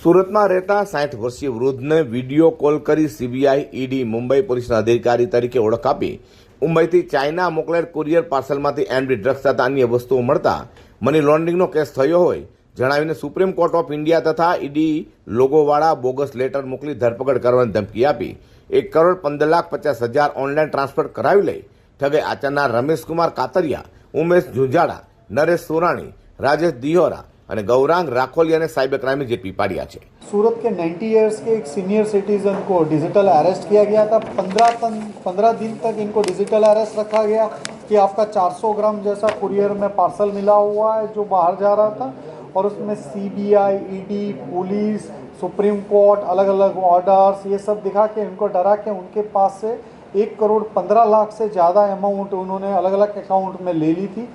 સુરતમાં રહેતા 60 વર્ષીય વૃદ્ધને વિડીયો કોલ કરી સીબીઆઈ, ઈડી, મુંબઈ પોલીસના અધિકારી તરીકે ઓળખ આપી મુંબઈથી ચાઇના મોકલેલ કુરિયર પાર્સલમાંથી એમડી ડ્રગ્સ તથા અન્ય વસ્તુઓ મળતા મની લોન્ડરિંગનો કેસ થયો હોય જણાવીને સુપ્રીમ કોર્ટ ઓફ ઇન્ડિયા તથા ઈડી લોગોવાળા બોગસ લેટર મોકલી ધરપકડ કરવાની ધમકી આપી 1,15,50,000 ઓનલાઈન ટ્રાન્સફર કરાવી લઈ ઠગે આચરનાર રમેશકુમાર કાતરિયા, ઉમેશ ઝુંઝાડા, નરેશ સુરાણી, રાજેશ દિહોરા અને गौरांग राखोलिया ने साइबर क्राइम में जेपी पाड़िया है। सूरत के 90 ईयर्स के एक सीनियर सिटीजन को डिजिटल अरेस्ट किया गया था। 15 दिन तक इनको डिजिटल अरेस्ट रखा गया कि आपका 400 ग्राम जैसा कुरियर में पार्सल मिला हुआ है जो बाहर जा रहा था, और उसमें CBI, ED, police, supreme court, अलग अलग ऑर्डर्स ये सब दिखा के इनको डरा के उनके पास से 1,15,00,000 से ज़्यादा अमाउंट उन्होंने अलग अलग अकाउंट में ले ली थी।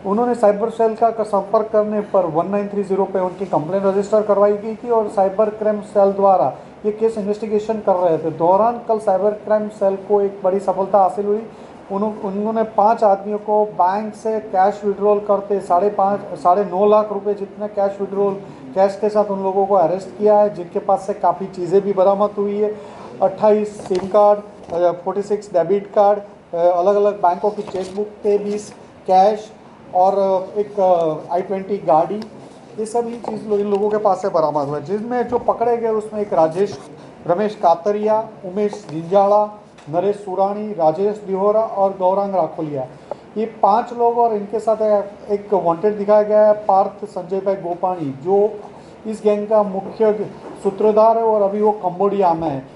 उन्होंने साइबर सेल का संपर्क करने पर 1930 पे उनकी कंप्लेंट रजिस्टर करवाई गई थी और साइबर क्राइम सेल द्वारा ये केस इन्वेस्टिगेशन कर रहे थे। दौरान कल साइबर क्राइम सेल को एक बड़ी सफलता हासिल हुई। उन्होंने 5 आदमियों को बैंक से कैश विड्रॉल करते 9.5 लाख रुपए जितने कैश विड्रॉल कैश के साथ उन लोगों को अरेस्ट किया है, जिनके पास से काफ़ी चीज़ें भी बरामद हुई है। 28 सिम कार्ड, 46 डेबिट कार्ड, अलग अलग बैंकों की चेकबुक पे 20 कैश और एक i20 गाड़ी, ये सभी चीज़ इन लोगों के पास से बरामद हुआ। जिसमें जो पकड़े गए उसमें एक रमेश कातरिया, उमेश झिंझाड़ा, नरेश सुराणी, राजेश दिहोरा और गौरांग राखोलिया, ये 5 लोग और इनके साथ एक वांटेड दिखाया गया है पार्थ संजय भाई गोपानी, जो इस गैंग का मुख्य सूत्रधार है और अभी वो कंबोडिया में है।